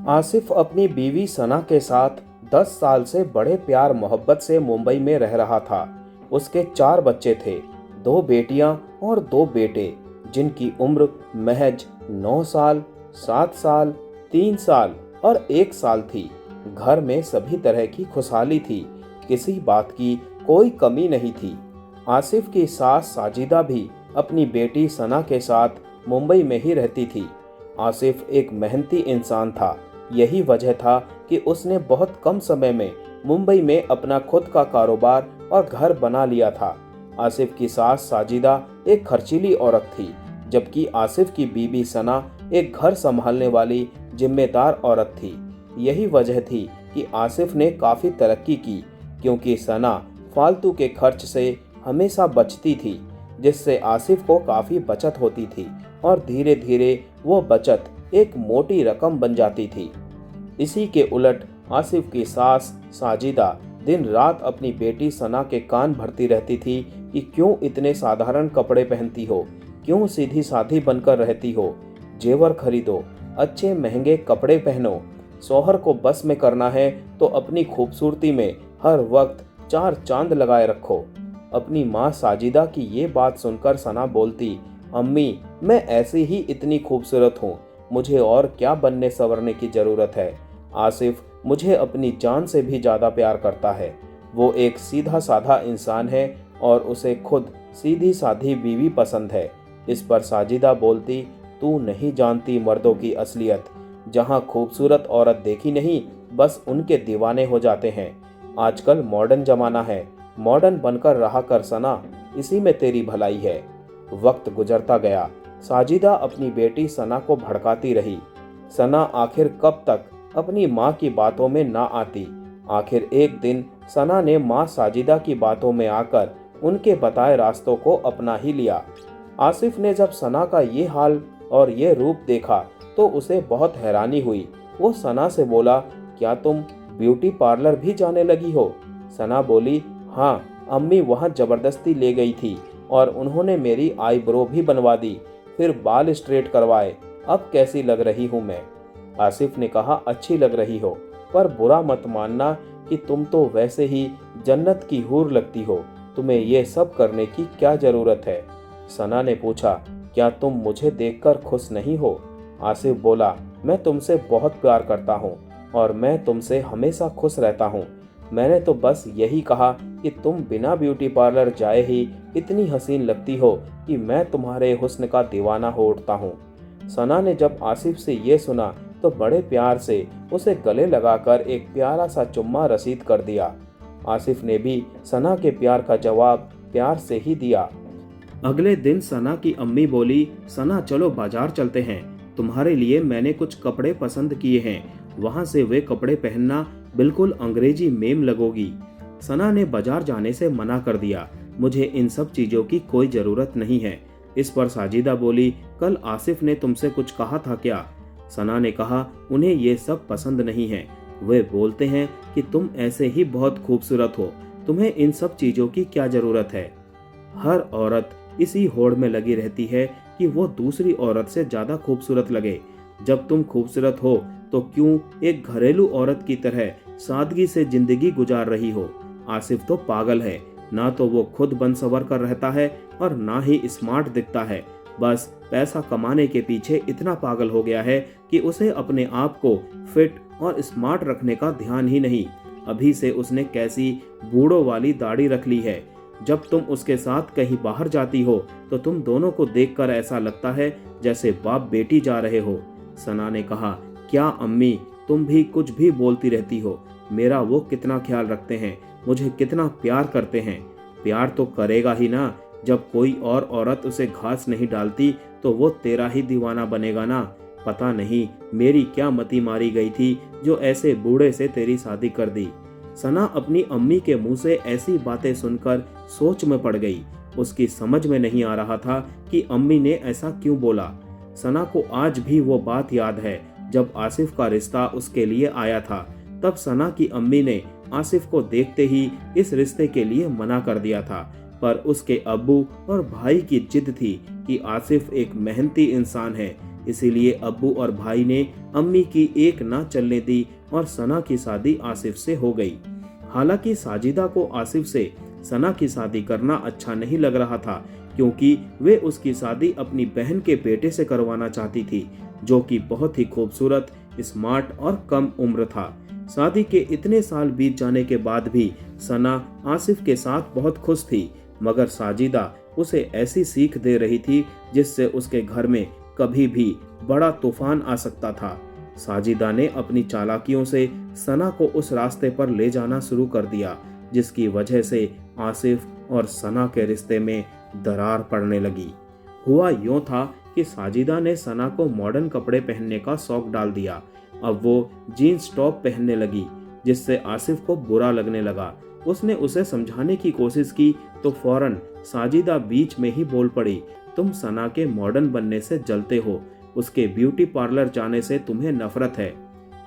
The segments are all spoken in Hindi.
आसिफ अपनी बीवी सना के साथ 10 साल से बड़े प्यार मोहब्बत से मुंबई में रह रहा था। उसके 4 बच्चे थे, 2 बेटियां और 2 बेटे, जिनकी उम्र महज 9 साल, 7 साल, 3 साल और 1 साल थी। घर में सभी तरह की खुशहाली थी, किसी बात की कोई कमी नहीं थी। आसिफ की सास साजिदा भी अपनी बेटी सना के साथ मुंबई में ही रहती थी। आसिफ एक मेहनती इंसान था। यही वजह था कि उसने बहुत कम समय में मुंबई में अपना खुद का कारोबार और घर बना लिया था। आसिफ की सास साजिदा एक खर्चीली औरत थी, जबकि आसिफ की बीबी सना एक घर संभालने वाली जिम्मेदार औरत थी। यही वजह थी कि आसिफ ने काफी तरक्की की, क्योंकि सना फालतू के खर्च से हमेशा बचती थी, जिससे आसिफ को काफी बचत होती थी और धीरे धीरे वो बचत एक मोटी रकम बन जाती थी। इसी के उलट आसिफ की सास साजिदा दिन रात अपनी बेटी सना के कान भरती रहती थी कि क्यों इतने साधारण कपड़े पहनती हो, क्यों सीधी साधी बनकर रहती हो, जेवर खरीदो, अच्छे महंगे कपड़े पहनो, शौहर को बस में करना है तो अपनी खूबसूरती में हर वक्त 4 चांद लगाए रखो। अपनी माँ साजिदा की ये बात सुनकर सना बोलती, अम्मी, मैं ऐसी ही इतनी खूबसूरत हूँ, मुझे और क्या बनने संवरने की जरूरत है। आसिफ मुझे अपनी जान से भी ज्यादा प्यार करता है। वो एक सीधा साधा इंसान है और उसे खुद सीधी साधी बीवी पसंद है। इस पर साजिदा बोलती, तू नहीं जानती मर्दों की असलियत। जहाँ खूबसूरत औरत देखी नहीं, बस उनके दीवाने हो जाते हैं। आजकल मॉडर्न जमाना है, मॉडर्न बनकर रहा कर सना, इसी में तेरी भलाई है। वक्त गुजरता गया। साजिदा अपनी बेटी सना को भड़काती रही। सना आखिर कब तक अपनी माँ की बातों में ना आती। आखिर एक दिन सना ने माँ साजिदा की बातों में आकर उनके बताए रास्तों को अपना ही लिया। आसिफ ने जब सना का ये हाल और ये रूप देखा तो उसे बहुत हैरानी हुई। वो सना से बोला, क्या तुम ब्यूटी पार्लर भी जाने लगी हो? सना बोली, हाँ, अम्मी वहाँ जबरदस्ती ले गई थी और उन्होंने मेरी आईब्रो भी बनवा दी, फिर बाल स्ट्रेट करवाए। अब कैसी लग रही हूँ मैं? आसिफ ने कहा, अच्छी लग रही हो, पर बुरा मत मानना कि तुम तो वैसे ही जन्नत की हूर लगती हो, तुम्हें ये सब करने की क्या जरूरत है? सना ने पूछा, क्या तुम मुझे देखकर खुश नहीं हो? आसिफ बोला, मैं तुमसे बहुत प्यार करता हूँ और मैं तुमसे हमेशा खुश रहता हूँ। मैंने तो बस यही कहा कि तुम बिना ब्यूटी पार्लर जाए ही इतनी हसीन लगती हो कि मैं तुम्हारे हुस्न का दीवाना हो उठता हूँ। सना ने जब आसिफ से ये सुना तो बड़े प्यार से उसे गले लगाकर एक प्यारा सा चुम्मा रसीद कर दिया। आसिफ ने भी सना के प्यार का जवाब प्यार से ही दिया। अगले दिन सना की अम्मी बोली, सना चलो बाजार चलते हैं, तुम्हारे लिए मैंने कुछ कपड़े पसंद किए हैं, वहां से वे कपड़े पहनना, बिल्कुल अंग्रेजी मेम लगोगी। सना ने बाजार जाने से मना कर दिया, मुझे इन सब चीजों की कोई जरूरत नहीं है। इस पर साजिदा बोली, कल आसिफ ने तुमसे कुछ कहा था क्या? सना ने कहा, उन्हें ये सब पसंद नहीं है, वे बोलते हैं कि तुम ऐसे ही बहुत खूबसूरत हो, तुम्हें इन सब चीजों की क्या जरूरत है। हर औरत इसी होड़ में लगी रहती है कि वो दूसरी औरत से ज्यादा खूबसूरत लगे। जब तुम खूबसूरत हो तो क्यों एक घरेलू औरत की तरह सादगी से जिंदगी गुजार रही हो? आसिफ तो पागल है, ना तो वो खुद बन सवर कर रहता है और ना ही स्मार्ट दिखता है। बस पैसा कमाने के पीछे इतना पागल हो गया है कि उसे अपने आप को फिट और स्मार्ट रखने का ध्यान ही नहीं। अभी से उसने कैसी बूढ़ों वाली दाढ़ी रख ली है। जब तुम उसके साथ कहीं बाहर जाती हो तो तुम दोनों को देखकर ऐसा लगता है जैसे बाप बेटी जा रहे हो। सना ने कहा, क्या अम्मी, तुम भी कुछ भी बोलती रहती हो। मेरा वो कितना ख्याल रखते हैं, मुझे कितना प्यार करते हैं। प्यार तो करेगा ही ना, जब कोई और औरत उसे घास नहीं डालती तो वो तेरा ही दीवाना बनेगा ना। पता नहीं मेरी क्या मति मारी गई थी जो ऐसे बूढ़े से तेरी शादी कर दी। सना अपनी अम्मी के मुंह से ऐसी बातें सुनकर सोच में पड़ गई। उसकी समझ में नहीं आ रहा था कि अम्मी ने ऐसा क्यों बोला। सना को आज भी वो बात याद है जब आसिफ का रिश्ता उसके लिए आया था। तब सना की अम्मी ने आसिफ को देखते ही इस रिश्ते के लिए मना कर दिया था, पर उसके अब्बू और भाई की जिद थी कि आसिफ एक मेहनती इंसान है, इसीलिए अब्बू और भाई ने अम्मी की एक ना चलने दी और सना की शादी आसिफ से हो गई। हालांकि साजिदा को आसिफ से सना की शादी करना अच्छा नहीं लग रहा था, क्योंकि वे उसकी शादी अपनी बहन के बेटे से करवाना चाहती थी, जो कि बहुत ही खूबसूरत, स्मार्ट और कम उम्र था। शादी के इतने साल बीत जाने के बाद भी सना आसिफ के साथ बहुत खुश थी, मगर साजिदा उसे ऐसी सीख दे रही थी जिससे उसके घर में कभी भी बड़ा तूफान आ सकता था। साजिदा ने अपनी चालाकियों से सना को उस रास्ते पर ले जाना शुरू कर दिया जिसकी वजह से आसिफ और सना के रिश्ते में दरार पड़ने लगी। हुआ यूं था कि साजिदा ने सना को मॉडर्न कपड़े पहनने का शौक डाल दिया। अब वो जीन्स टॉप पहनने लगी, जिससे आसिफ को बुरा लगने लगा। उसने उसे समझाने की कोशिश की तो फौरन साजिदा बीच में ही बोल पड़ी, तुम सना के मॉडर्न बनने से जलते हो, उसके ब्यूटी पार्लर जाने से तुम्हें नफरत है।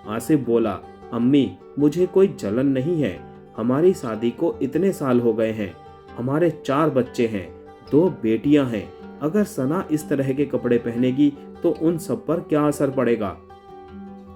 आसिफ बोला, अम्मी मुझे कोई जलन नहीं है, हमारी शादी को इतने साल हो गए हैं, हमारे 4 बच्चे हैं, 2 बेटियां हैं, अगर सना इस तरह के कपड़े पहनेगी तो उन सब पर क्या असर पड़ेगा।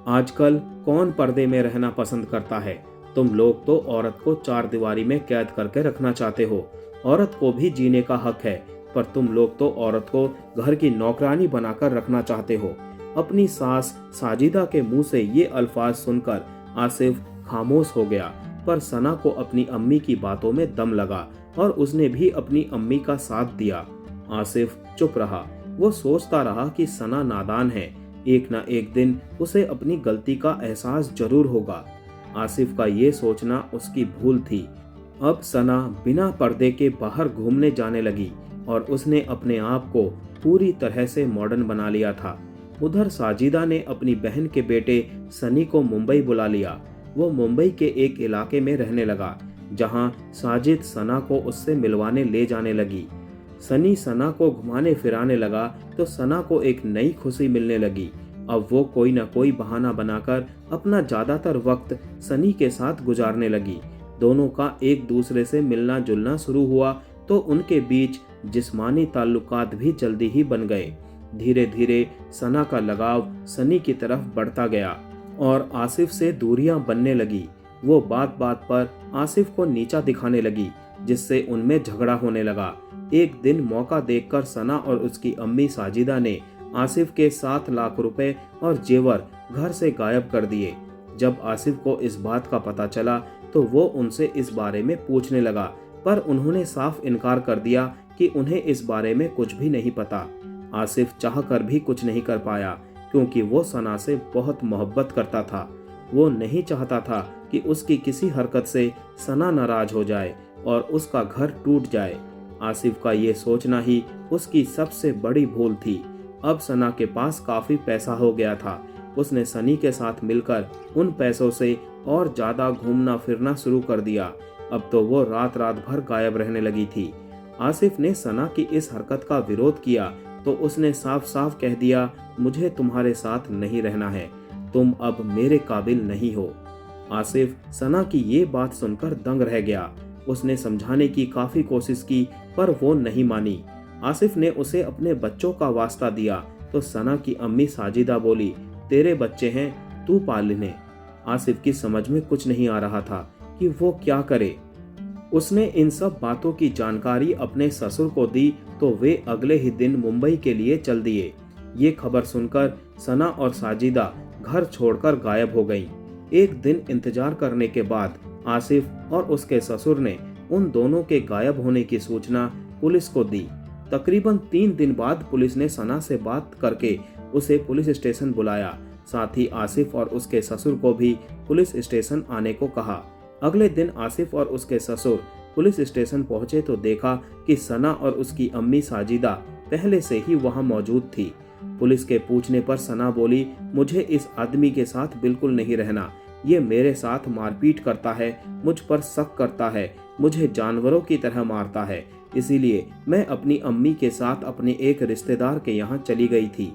आजकल कौन पर्दे में रहना पसंद करता है। तुम लोग तो औरत को 4 दीवारी में कैद करके रखना चाहते हो। औरत को भी जीने का हक है, पर तुम लोग तो औरत को घर की नौकरानी बनाकर रखना चाहते हो। अपनी सास साजिदा के मुंह से ये अल्फाज सुनकर आसिफ खामोश हो गया, पर सना को अपनी अम्मी की बातों में दम लगा और उसने भी अपनी अम्मी का साथ दिया। आसिफ चुप रहा। वो सोचता रहा कि सना नादान है, एक ना एक दिन उसे अपनी गलती का एहसास जरूर होगा। आसिफ का ये सोचना उसकी भूल थी। अब सना बिना पर्दे के बाहर घूमने जाने लगी और उसने अपने आप को पूरी तरह से मॉडर्न बना लिया था। उधर साजिदा ने अपनी बहन के बेटे सनी को मुंबई बुला लिया। वो मुंबई के एक इलाके में रहने लगा, जहां साजिद सना को उससे मिलवाने ले जाने लगी। सनी सना को घुमाने फिराने लगा तो सना को एक नई खुशी मिलने लगी। अब वो कोई न कोई बहाना बनाकर अपना ज्यादातर वक्त सनी के साथ गुजारने लगी। दोनों का एक दूसरे से मिलना जुलना शुरू हुआ तो उनके बीच जिस्मानी ताल्लुकात भी जल्दी ही बन गए। धीरे धीरे सना का लगाव सनी की तरफ बढ़ता गया और आसिफ से दूरियां बनने लगी। वो बात बात पर आसिफ को नीचा दिखाने लगी, जिससे उनमें झगड़ा होने लगा। एक दिन मौका देखकर सना और उसकी अम्मी साजिदा ने आसिफ के 7 लाख रुपए और जेवर घर से गायब कर दिए। जब आसिफ को इस बात का पता चला तो वो उनसे इस बारे में पूछने लगा, पर उन्होंने साफ इनकार कर दिया कि उन्हें इस बारे में कुछ भी नहीं पता। आसिफ चाहकर भी कुछ नहीं कर पाया, क्योंकि वो सना से बहुत मोहब्बत करता था। वो नहीं चाहता था कि उसकी किसी हरकत से सना नाराज हो जाए और उसका घर टूट जाए। आसिफ का ये सोचना ही उसकी सबसे बड़ी भूल थी। अब सना के पास काफी पैसा हो गया था। उसने सनी के साथ मिलकर उन पैसों से और ज्यादा घूमना फिरना शुरू कर दिया। अब तो वो रात रात भर गायब रहने लगी थी। आसिफ ने सना की इस हरकत का विरोध किया तो उसने साफ साफ कह दिया, मुझे तुम्हारे साथ नहीं रहना है, तुम अब मेरे काबिल नहीं हो। आसिफ सना की ये बात सुनकर दंग रह गया। उसने समझाने की काफी कोशिश की, पर वो नहीं मानी। आसिफ ने उसे अपने बच्चों का वास्ता दिया तो सना की अम्मी साजिदा बोली, तेरे बच्चे हैं, तू पाल इन्हें। आसिफ की समझ में कुछ नहीं आ रहा था कि वो क्या करे। उसने इन सब बातों की जानकारी अपने ससुर को दी तो वे अगले ही दिन मुंबई के लिए चल दिए। ये खबर सुनकर सना और साजिदा घर छोड़कर गायब हो गईं। एक दिन इंतजार करने के बाद आसिफ और उसके ससुर ने उन दोनों के गायब होने की सूचना पुलिस को दी। तकरीबन 3 दिन बाद पुलिस ने सना से बात करके उसे पुलिस स्टेशन बुलाया। साथ ही आसिफ और उसके ससुर को भी पुलिस स्टेशन आने को कहा। अगले दिन आसिफ और उसके ससुर पुलिस स्टेशन पहुंचे तो देखा कि सना और उसकी अम्मी साजिदा पहले से ही वहां मौजूद थी। पुलिस के पूछने पर सना बोली, मुझे इस आदमी के साथ बिल्कुल नहीं रहना, ये मेरे साथ मारपीट करता है, मुझ पर शक करता है, मुझे जानवरों की तरह मारता है, इसीलिए मैं अपनी अम्मी के साथ अपने एक रिश्तेदार के यहाँ चली गई थी।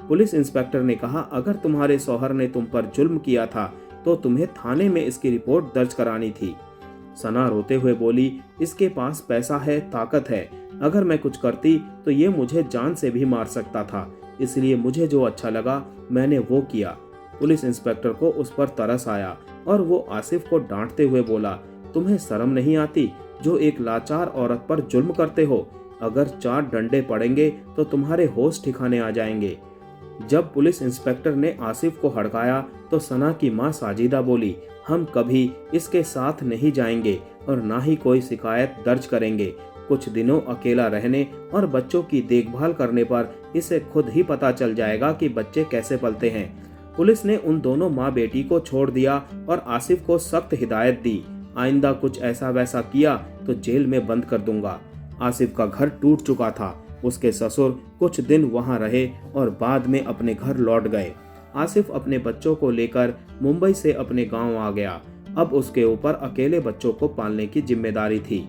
पुलिस इंस्पेक्टर ने कहा, अगर तुम्हारे शौहर ने तुम पर जुल्म किया था तो तुम्हें थाने में इसकी रिपोर्ट दर्ज करानी थी। सना रोते हुए बोली, इसके पास पैसा है, ताकत है, अगर मैं कुछ करती तो ये मुझे जान से भी मार सकता था, इसलिए मुझे जो अच्छा लगा मैंने वो किया। पुलिस इंस्पेक्टर को उस पर तरस आया और वो आसिफ को डांटते हुए बोला, तुम्हें शर्म नहीं आती जो एक लाचार औरत पर जुल्म करते हो? अगर 4 डंडे पड़ेंगे तो तुम्हारे होश ठिकाने आ जाएंगे। जब पुलिस इंस्पेक्टर ने आसिफ को हड़काया तो सना की मां साजिदा बोली, हम कभी इसके साथ नहीं जाएंगे और ना ही कोई शिकायत दर्ज करेंगे। कुछ दिनों अकेला रहने और बच्चों की देखभाल करने पर इसे खुद ही पता चल जाएगा कि बच्चे कैसे पलते हैं। पुलिस ने उन दोनों माँ बेटी को छोड़ दिया और आसिफ को सख्त हिदायत दी, आइंदा कुछ ऐसा वैसा किया तो जेल में बंद कर दूंगा। आसिफ का घर टूट चुका था। उसके ससुर कुछ दिन वहां रहे और बाद में अपने घर लौट गए। आसिफ अपने बच्चों को लेकर मुंबई से अपने गांव आ गया। अब उसके ऊपर अकेले बच्चों को पालने की जिम्मेदारी थी।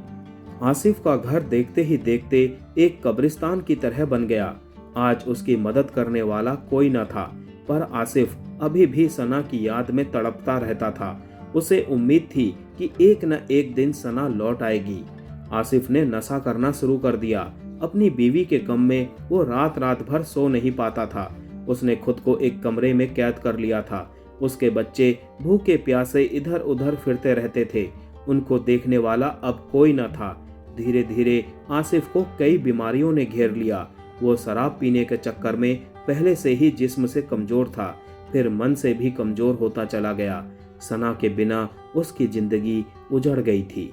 आसिफ का घर देखते ही देखते एक कब्रिस्तान की तरह बन गया। आज उसकी मदद करने वाला कोई न था, पर आसिफ अभी भी सना की याद में तड़पता रहता था। उसे उम्मीद थी कि एक न एक दिन सना लौट आएगी। आसिफ ने नशा करना शुरू कर दिया। अपनी बीवी के गम में वो रात रात भर सो नहीं पाता था। उसने खुद को एक कमरे में कैद कर लिया था। उसके बच्चे भूखे प्यासे इधर उधर फिरते रहते थे। उनको देखने वाला अब कोई न था। धीरे धीरे आसिफ को कई बीमारियों ने घेर लिया। वो शराब पीने के चक्कर में पहले से ही जिस्म से कमजोर था, फिर मन से भी कमजोर होता चला गया। सना के बिना उसकी जिंदगी उजड़ गई थी।